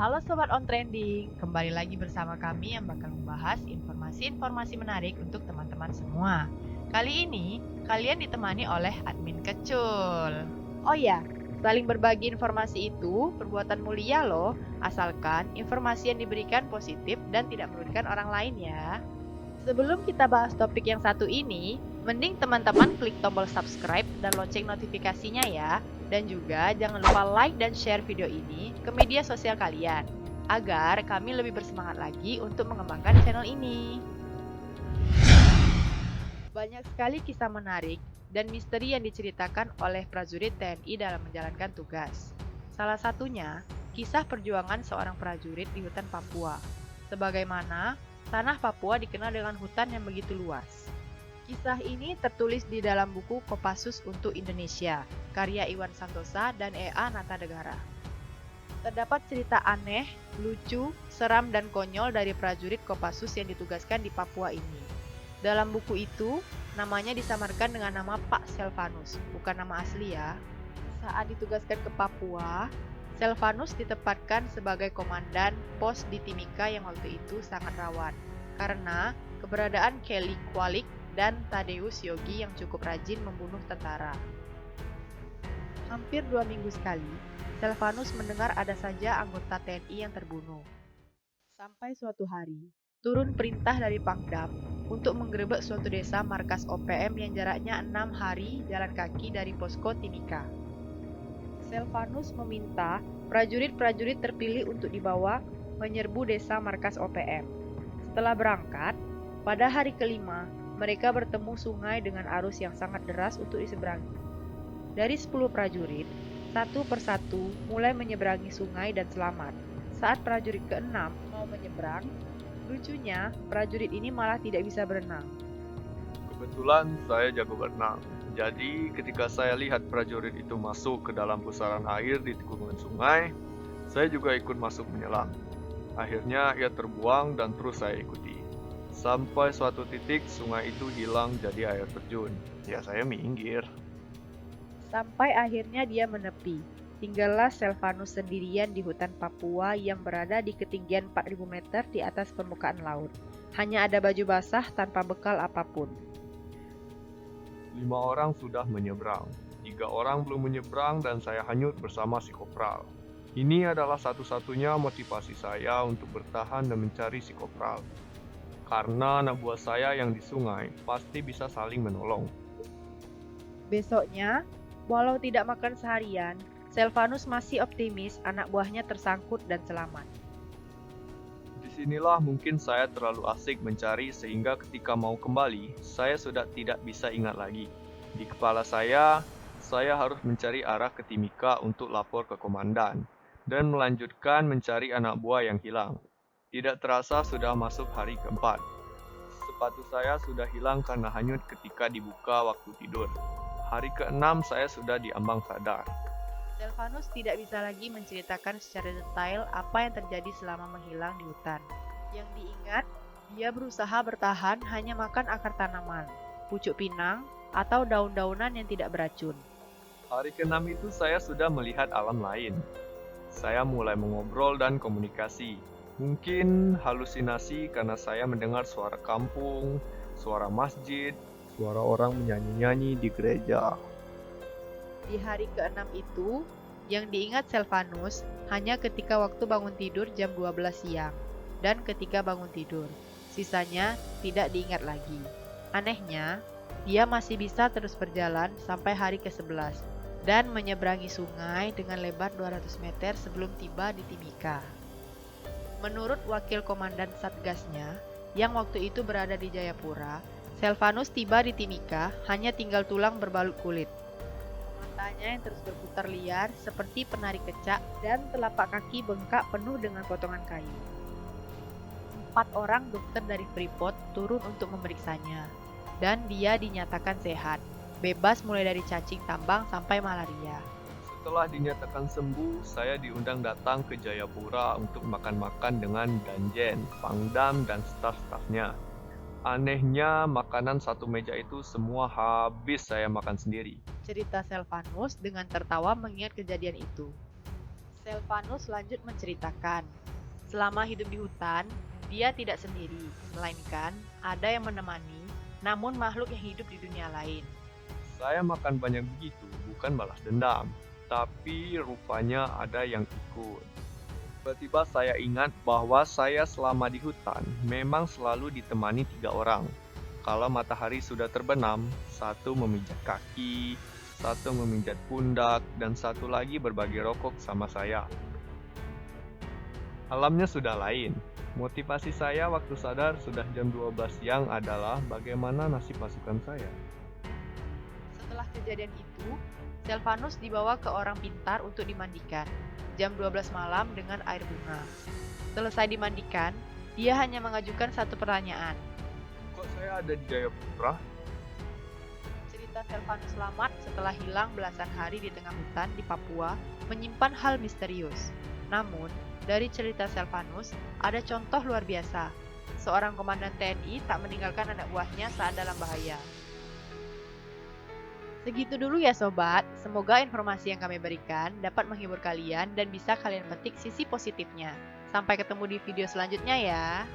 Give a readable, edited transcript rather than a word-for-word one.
Halo Sobat On Trending, kembali lagi bersama kami yang bakal membahas informasi-informasi menarik untuk teman-teman semua. Kali ini, kalian ditemani oleh admin Kecul. Oh ya, saling berbagi informasi itu perbuatan mulia loh, asalkan informasi yang diberikan positif dan tidak merugikan orang lain ya. Sebelum kita bahas topik yang satu ini, mending teman-teman klik tombol subscribe dan lonceng notifikasinya ya. Dan juga jangan lupa like dan share video ini ke media sosial kalian, agar kami lebih bersemangat lagi untuk mengembangkan channel ini. Banyak sekali kisah menarik dan misteri yang diceritakan oleh prajurit TNI dalam menjalankan tugas. Salah satunya, kisah perjuangan seorang prajurit di hutan Papua. Sebagaimana tanah Papua dikenal dengan hutan yang begitu luas. Kisah ini tertulis di dalam buku Kopassus untuk Indonesia, karya Iwan Santosa dan E.A. Natadegara. Terdapat cerita aneh, lucu, seram, dan konyol dari prajurit Kopassus yang ditugaskan di Papua ini. Dalam buku itu, namanya disamarkan dengan nama Pak Selvanus, bukan nama asli ya. Saat ditugaskan ke Papua, Selvanus ditempatkan sebagai komandan pos di Timika yang waktu itu sangat rawan, karena keberadaan Kelly Kwalik dan Tadeus Yogi yang cukup rajin membunuh tentara. Hampir 2 minggu sekali, Selvanus mendengar ada saja anggota TNI yang terbunuh. Sampai suatu hari, turun perintah dari Pangdam untuk menggerebek suatu desa markas OPM yang jaraknya 6 hari jalan kaki dari posko Timika. Selvanus meminta prajurit-prajurit terpilih untuk dibawa menyerbu desa markas OPM. Setelah berangkat, pada hari kelima, mereka bertemu sungai dengan arus yang sangat deras untuk diseberangi. Dari 10 prajurit, satu persatu mulai menyeberangi sungai dan selamat. Saat prajurit ke-6 mau menyeberang, lucunya prajurit ini malah tidak bisa berenang. Kebetulan saya jago berenang, jadi ketika saya lihat prajurit itu masuk ke dalam pusaran air di tikungan sungai, saya juga ikut masuk menyelam. Akhirnya ia terbuang dan terus saya ikuti. Sampai suatu titik sungai itu hilang jadi air terjun. Ya saya minggir. Sampai akhirnya dia menepi. Tinggallah Selvanus sendirian di hutan Papua yang berada di ketinggian 4.000 meter di atas permukaan laut. Hanya ada baju basah tanpa bekal apapun. 5 orang sudah menyeberang. 3 orang belum menyeberang dan saya hanyut bersama si kopral. Ini adalah satu-satunya motivasi saya untuk bertahan dan mencari si kopral. Karena anak buah saya yang di sungai pasti bisa saling menolong. Besoknya, walau tidak makan seharian, Selvanus masih optimis anak buahnya tersangkut dan selamat. Disinilah mungkin saya terlalu asik mencari sehingga ketika mau kembali, saya sudah tidak bisa ingat lagi. Di kepala saya harus mencari arah ke Timika untuk lapor ke komandan dan melanjutkan mencari anak buah yang hilang. Tidak terasa sudah masuk hari keempat. Sepatu saya sudah hilang karena hanyut ketika dibuka waktu tidur. Hari ke-6 saya sudah diambang sadar. Selvanus tidak bisa lagi menceritakan secara detail apa yang terjadi selama menghilang di hutan. Yang diingat, dia berusaha bertahan hanya makan akar tanaman, pucuk pinang, atau daun-daunan yang tidak beracun. Hari ke-6 itu saya sudah melihat alam lain. Saya mulai mengobrol dan komunikasi. Mungkin halusinasi karena saya mendengar suara kampung, suara masjid, suara orang menyanyi-nyanyi di gereja. Di hari ke-6 itu, yang diingat Selvanus hanya ketika waktu bangun tidur jam 12 siang dan ketika bangun tidur. Sisanya tidak diingat lagi. Anehnya, dia masih bisa terus berjalan sampai hari ke-11 dan menyeberangi sungai dengan lebar 200 meter sebelum tiba di Timika. Menurut wakil komandan Satgasnya, yang waktu itu berada di Jayapura, Selvanus tiba di Timika hanya tinggal tulang berbalut kulit. Matanya yang terus berputar liar seperti penari kecak dan telapak kaki bengkak penuh dengan potongan kayu. 4 orang dokter dari Freeport turun untuk memeriksanya, dan dia dinyatakan sehat, bebas mulai dari cacing tambang sampai malaria. Setelah dinyatakan sembuh, saya diundang datang ke Jayapura untuk makan-makan dengan Danjen, Pangdam, dan staf-stafnya. Anehnya, makanan satu meja itu semua habis saya makan sendiri. Cerita Selvanus dengan tertawa mengingat kejadian itu. Selvanus lanjut menceritakan, selama hidup di hutan, dia tidak sendiri, melainkan ada yang menemani, namun makhluk yang hidup di dunia lain. Saya makan banyak begitu, bukan balas dendam. Tapi rupanya ada yang ikut. Tiba-tiba saya ingat bahwa saya selama di hutan memang selalu ditemani 3 orang. Kalau matahari sudah terbenam, satu memijat kaki, satu memijat pundak, dan satu lagi berbagi rokok sama saya. Alamnya sudah lain. Motivasi saya waktu sadar sudah jam 12 siang adalah bagaimana nasib pasukan saya. Setelah kejadian itu, Selvanus dibawa ke orang pintar untuk dimandikan, jam 12 malam dengan air bunga. Selesai dimandikan, dia hanya mengajukan satu pertanyaan. Kok saya ada di Jayapura? Cerita Selvanus selamat setelah hilang belasan hari di tengah hutan di Papua menyimpan hal misterius. Namun, dari cerita Selvanus, ada contoh luar biasa. Seorang komandan TNI tak meninggalkan anak buahnya saat dalam bahaya. Segitu dulu ya sobat, semoga informasi yang kami berikan dapat menghibur kalian dan bisa kalian petik sisi positifnya. Sampai ketemu di video selanjutnya ya.